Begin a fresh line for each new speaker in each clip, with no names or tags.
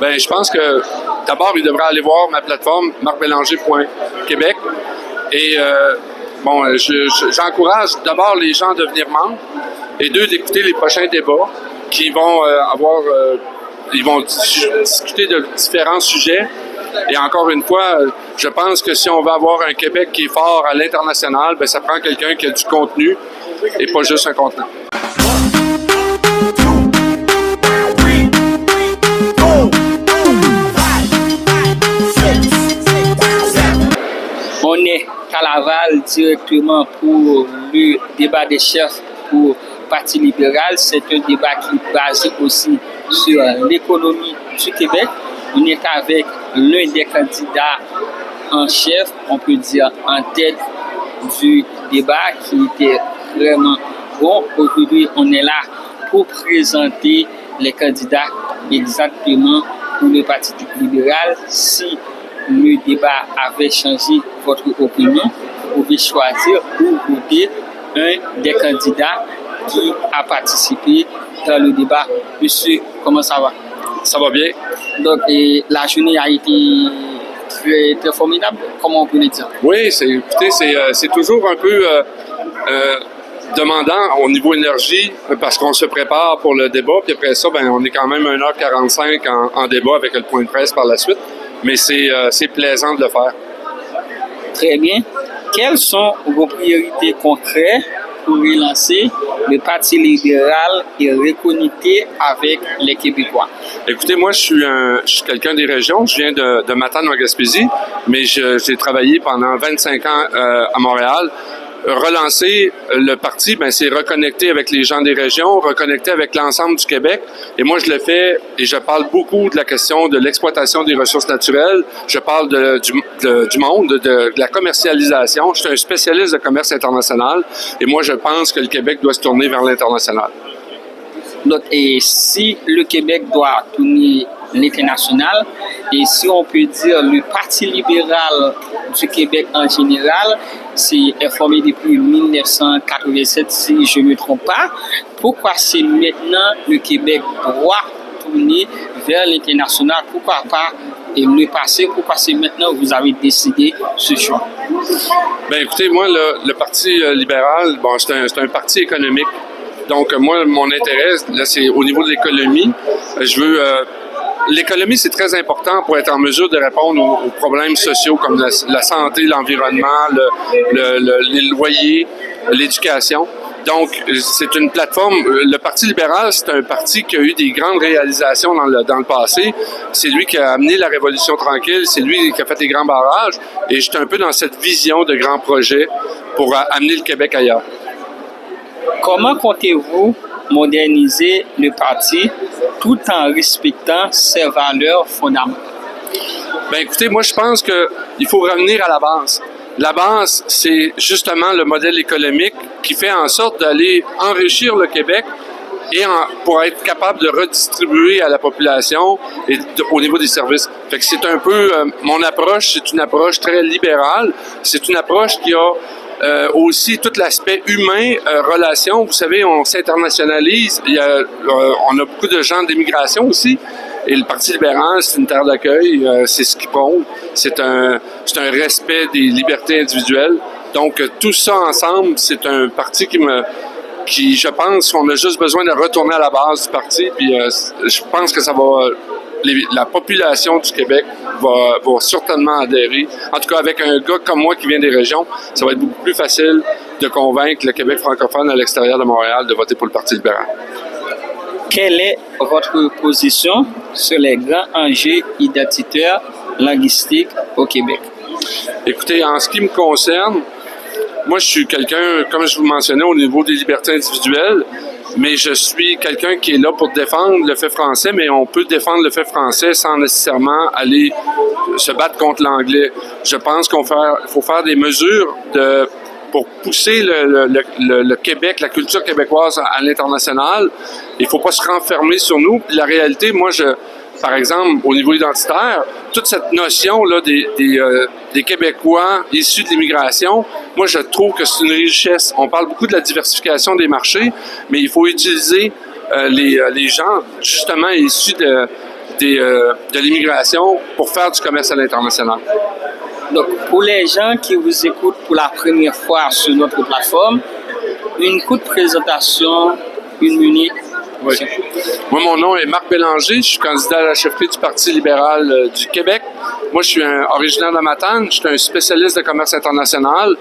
Ben, je pense que d'abord, ils devraient aller voir ma plateforme marcbélanger.québec. Et j'encourage d'abord les gens de venir membres et deux, d'écouter les prochains débats qui vont ils vont discuter de différents sujets. Et encore une fois, je pense que si on veut avoir un Québec qui est fort à l'international, ben ça prend quelqu'un qui a du contenu et pas juste un contenant.
On est à Laval directement pour le débat des chefs pour le Parti libéral. C'est un débat qui est basé aussi sur l'économie du Québec. On est avec l'un des candidats en chef, on peut dire en tête du débat qui était vraiment bon. Aujourd'hui, on est là pour présenter les candidats exactement pour le Parti libéral. Si le débat avait changé votre opinion, vous pouvez choisir ou voter un des candidats qui a participé dans le débat. Monsieur, comment ça va?
Ça va bien.
Donc, la journée a été très, très formidable, comment on peut le dire?
Oui, c'est toujours un peu demandant au niveau énergie parce qu'on se prépare pour le débat. Puis après ça, ben, on est quand même 1h45 en débat avec le point de presse par la suite. Mais c'est plaisant de le faire.
Très bien. Quelles sont vos priorités concrètes pour relancer le Parti libéral et reconnecter avec les Québécois?
Écoutez, moi, je suis quelqu'un des régions. Je viens de Matane en Gaspésie, mais j'ai travaillé pendant 25 ans à Montréal. Relancer le parti, ben, c'est reconnecter avec les gens des régions, reconnecter avec l'ensemble du Québec. Et moi, je le fais et je parle beaucoup de la question de l'exploitation des ressources naturelles. Je parle du monde, de la commercialisation. Je suis un spécialiste de commerce international et moi, je pense que le Québec doit se tourner vers l'international.
Donc, et si le Québec doit tourner l'international, et si on peut dire le Parti libéral du Québec en général, est formé depuis 1987, si je ne me trompe pas, pourquoi c'est maintenant le Québec doit tourner vers l'international? Pourquoi pas le passé? Pourquoi c'est maintenant que vous avez décidé ce choix?
Bien, écoutez, moi, le Parti libéral, bon, c'est un parti économique. Donc, moi, mon intérêt, là, c'est au niveau de l'économie. L'économie, c'est très important pour être en mesure de répondre aux problèmes sociaux comme la santé, l'environnement, les loyers, l'éducation. Donc, c'est une plateforme. Le Parti libéral, c'est un parti qui a eu des grandes réalisations dans le passé. C'est lui qui a amené la Révolution tranquille. C'est lui qui a fait les grands barrages. Et j'étais un peu dans cette vision de grands projets pour amener le Québec ailleurs.
Comment comptez-vous moderniser le parti tout en respectant ses valeurs fondamentales?
Bien, écoutez, moi, je pense qu'il faut revenir à la base. La base, c'est justement le modèle économique qui fait en sorte d'aller enrichir le Québec et pour être capable de redistribuer à la population et au niveau des services. Fait que c'est un peu mon approche, c'est une approche très libérale. C'est une approche qui a aussi tout l'aspect humain, relations. Vous savez, on s'internationalise. On a beaucoup de gens d'immigration aussi. Et le Parti libéral, c'est une terre d'accueil. C'est ce qui prône. C'est un respect des libertés individuelles. Donc, tout ça ensemble, c'est un parti qui, je pense qu'on a juste besoin de retourner à la base du parti. Puis, je pense que ça va... La population du Québec va certainement adhérer. En tout cas, avec un gars comme moi qui vient des régions, ça va être beaucoup plus facile de convaincre le Québec francophone à l'extérieur de Montréal de voter pour le Parti libéral.
Quelle est votre position sur les grands enjeux identitaires linguistiques au Québec?
Écoutez, en ce qui me concerne, moi, je suis quelqu'un, comme je vous mentionnais, au niveau des libertés individuelles, mais je suis quelqu'un qui est là pour défendre le fait français, mais on peut défendre le fait français sans nécessairement aller se battre contre l'anglais. Je pense qu'il faut faire des mesures pour pousser le Québec, la culture québécoise à l'international. Il ne faut pas se renfermer sur nous. Puis la réalité, moi, par exemple, au niveau identitaire, toute cette notion-là des Québécois issus de l'immigration, moi, je trouve que c'est une richesse. On parle beaucoup de la diversification des marchés, mais il faut utiliser les gens, justement, issus de l'immigration pour faire du commerce à l'international.
Donc, pour les gens qui vous écoutent pour la première fois sur notre plateforme, une courte présentation, 1 minute.
Oui. Moi, mon nom est Marc Bélanger. Je suis candidat à la chefferie du Parti libéral du Québec. Moi, je suis originaire de Matane. Je suis un spécialiste de commerce international.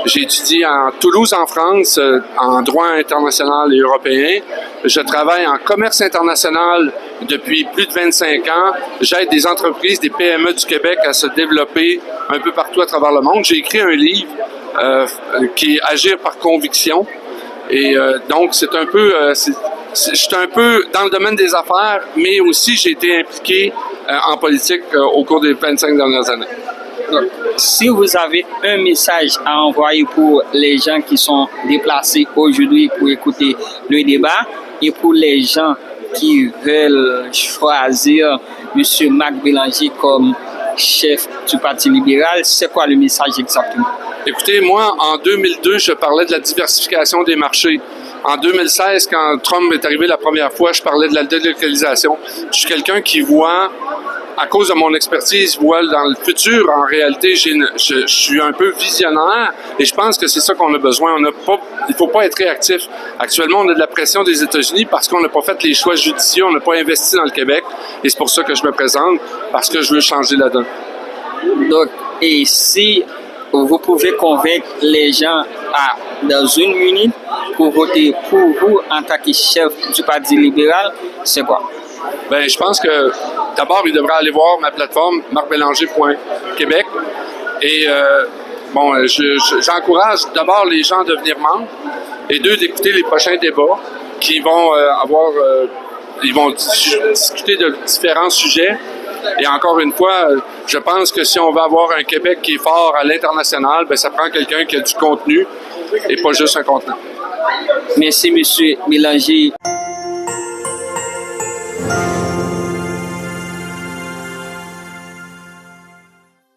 J'ai étudié à Toulouse, en France, en droit international et européen. Je travaille en commerce international depuis plus de 25 ans. J'aide des entreprises, des PME du Québec à se développer un peu partout à travers le monde. J'ai écrit un livre qui est Agir par conviction. Et donc, c'est un peu... je suis un peu dans le domaine des affaires, mais aussi j'ai été impliqué en politique au cours des 25 dernières années.
Donc, si vous avez un message à envoyer pour les gens qui sont déplacés aujourd'hui pour écouter le débat et pour les gens qui veulent choisir M. Marc Bélanger comme chef du Parti libéral, c'est quoi le message exactement?
Écoutez, moi, en 2002, je parlais de la diversification des marchés. En 2016, quand Trump est arrivé la première fois, je parlais de la délocalisation. Je suis quelqu'un qui voit, à cause de mon expertise, voit dans le futur. En réalité, je suis un peu visionnaire et je pense que c'est ça qu'on a besoin. Il ne faut pas être réactif. Actuellement, on a de la pression des États-Unis parce qu'on n'a pas fait les choix judicieux, on n'a pas investi dans le Québec. Et c'est pour ça que je me présente, parce que je veux changer la donne.
Donc, et si vous pouvez convaincre les gens dans 1 minute pour voter pour vous en tant que chef du Parti libéral, c'est quoi?
Bien, je pense que d'abord, ils devraient aller voir ma plateforme marcbélanger.québec. Et j'encourage d'abord les gens à devenir membres et d'écouter les prochains débats qui vont ils vont discuter de différents sujets. Et encore une fois, je pense que si on veut avoir un Québec qui est fort à l'international, bien, ça prend quelqu'un qui a du contenu et pas juste un contenant.
Merci, M. Bélanger.